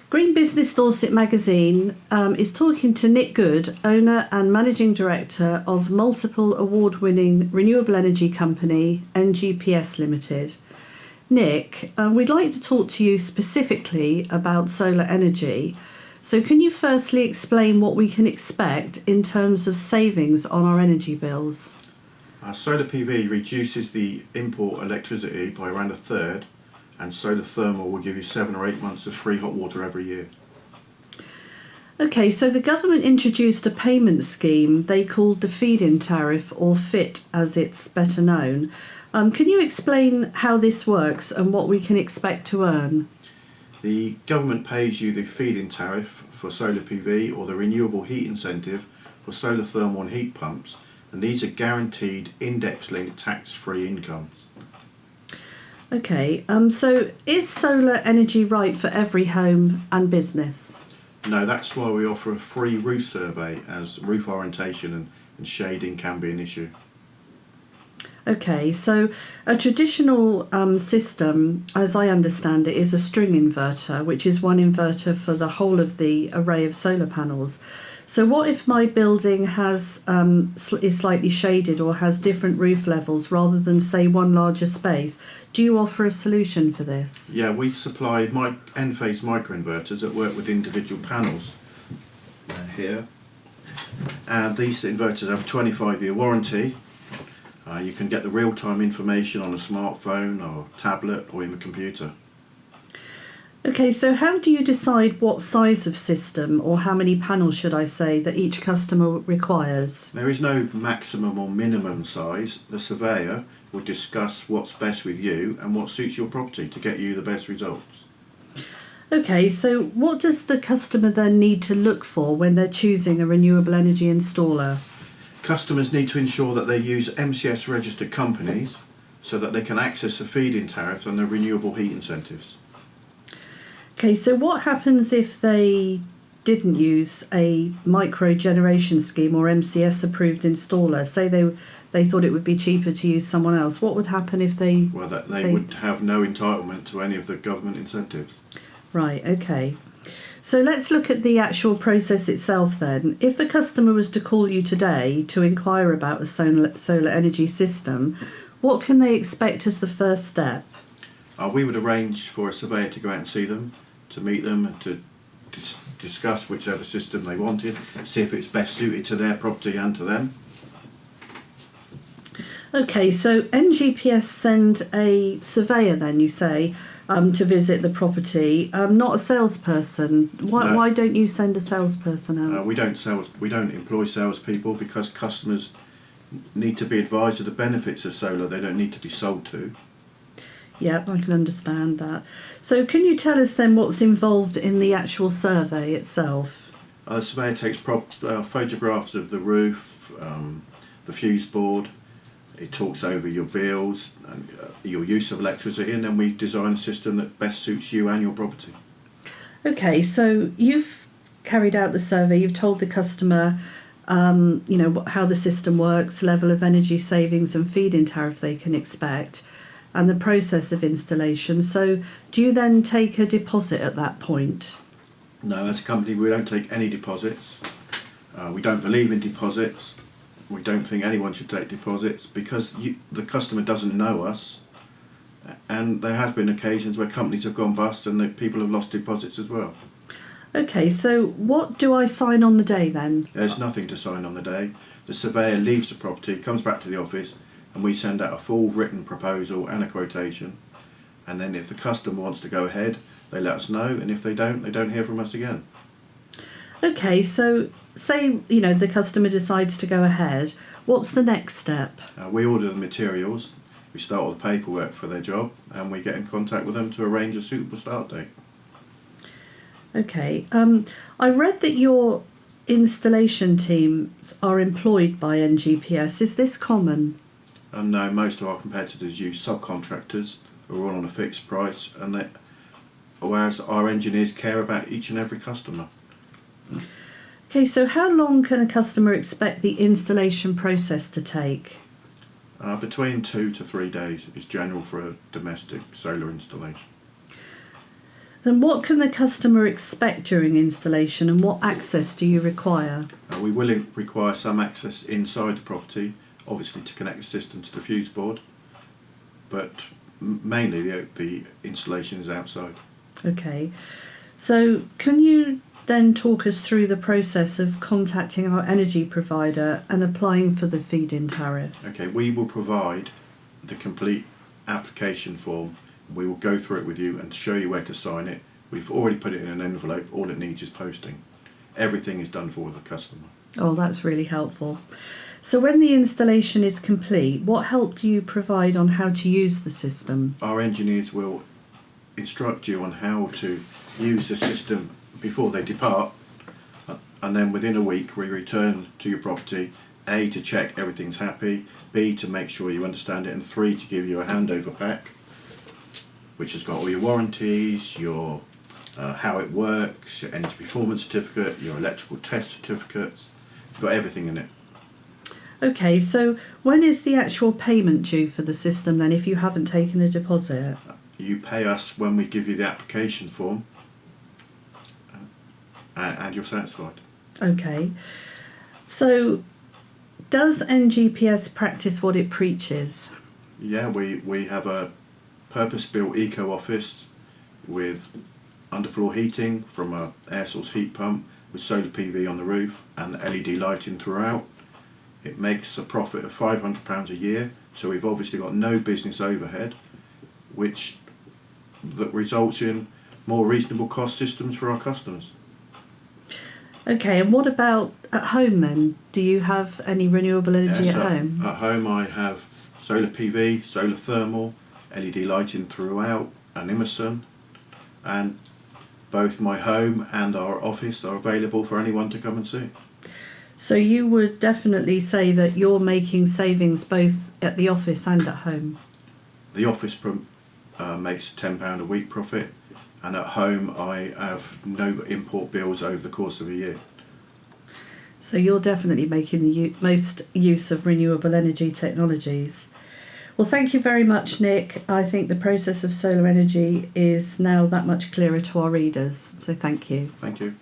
Green Business Dorset magazine is talking to Nick Good, owner and managing director of multiple award-winning renewable energy company NGPS Limited. Nick, we'd like to talk to you specifically about solar energy. So can you firstly explain what we can expect in terms of savings on our energy bills? Solar PV reduces the import electricity by around a third, and solar thermal will give you 7 or 8 months of free hot water every year. Okay, so the government introduced a payment scheme they called the feed-in tariff, or FIT as it's better known. Can you explain how this works and what we can expect to earn? The government pays you the feed-in tariff for solar PV or the renewable heat incentive for solar thermal and heat pumps, and these are guaranteed index-linked tax-free incomes. Okay, so is solar energy right for every home and business? No, that's why we offer a free roof survey, as roof orientation and shading can be an issue. Okay, so a traditional system, as I understand it, is a string inverter, which is one inverter for the whole of the array of solar panels. So what if my building is slightly shaded or has different roof levels rather than, say, one larger space? Do you offer a solution for this? Yeah, we supply end-phase microinverters that work with individual panels here. And these inverters have a 25-year warranty. You can get the real-time information on a smartphone or tablet or even a computer. Okay, so how do you decide what size of system, or how many panels should I say, that each customer requires? There is no maximum or minimum size. The surveyor will discuss what's best with you and what suits your property to get you the best results. Okay, so what does the customer then need to look for when they're choosing a renewable energy installer? Customers need to ensure that they use MCS registered companies so that they can access the feed-in tariffs and the renewable heat incentives. Okay, so what happens if they didn't use a micro generation scheme or MCS approved installer? Say they thought it would be cheaper to use someone else. What would happen if they... Well, they would have no entitlement to any of the government incentives. Right, okay. So let's look at the actual process itself then. If a customer was to call you today to inquire about a solar energy system, what can they expect as the first step? We would arrange for a surveyor to go out and see them, to meet them and to discuss whichever system they wanted, see if it's best suited to their property and to them. Okay, so NGPS send a surveyor then, you say, to visit the property, not a salesperson. Why don't you send a salesperson out? We don't employ salespeople because customers need to be advised of the benefits of solar. They don't need to be sold to. Yeah, I can understand that. So can you tell us then what's involved in the actual survey itself? The surveyor takes photographs of the roof, the fuse board. It talks over your bills and your use of electricity, and then we design a system that best suits you and your property. Okay, so you've carried out the survey, you've told the customer how the system works, level of energy savings and feed-in tariff they can expect, and the process of installation. So do you then take a deposit at that point? No, as a company we don't take any deposits. We don't believe in deposits. We don't think anyone should take deposits because the customer doesn't know us, and there have been occasions where companies have gone bust and people have lost deposits as well. Okay, so what do I sign on the day then? There's nothing to sign on the day. The surveyor leaves the property, comes back to the office, and we send out a full written proposal and a quotation, and then if the customer wants to go ahead, they let us know, and if they don't hear from us again. Okay, so say the customer decides to go ahead, what's the next step? We order the materials, we start all the paperwork for their job, and we get in contact with them to arrange a suitable start date. Okay, I read that your installation teams are employed by NGPS. Is this common? No, most of our competitors use subcontractors who are all on a fixed price, whereas our engineers care about each and every customer. Okay, so how long can a customer expect the installation process to take? Between 2 to 3 days is general for a domestic solar installation. Then what can the customer expect during installation, and what access do you require? We will require some access inside the property, obviously to connect the system to the fuse board, but mainly the installation is outside. Okay, so can you then talk us through the process of contacting our energy provider and applying for the feed-in tariff? Okay, we will provide the complete application form. We will go through it with you and show you where to sign it. We've already put it in an envelope. All it needs is posting. Everything is done for the customer. Oh, that's really helpful. So when the installation is complete, what help do you provide on how to use the system? Our engineers will instruct you on how to use the system before they depart, and then within a week we return to your property, A, to check everything's happy, B, to make sure you understand it, and 3, to give you a handover pack which has got all your warranties, your how it works, your energy performance certificate, your electrical test certificates. It's got everything in it. Okay, so when is the actual payment due for the system then if you haven't taken a deposit? You pay us when we give you the application form, and you're satisfied. Okay, so does NGPS practice what it preaches? Yeah, we have a purpose-built eco office with underfloor heating from a air source heat pump with solar PV on the roof and LED lighting throughout. It makes a profit of £500 a year, so we've obviously got no business overhead, that results in more reasonable cost systems for our customers. Okay, and what about at home then? Do you have any renewable energy at home? At home I have solar PV, solar thermal, LED lighting throughout, and Emerson, and both my home and our office are available for anyone to come and see. So you would definitely say that you're making savings both at the office and at home? The office makes £10 a week profit, and at home I have no import bills over the course of a year. So you're definitely making the most use of renewable energy technologies. Well, thank you very much, Nick. I think the process of solar energy is now that much clearer to our readers, so thank you. Thank you.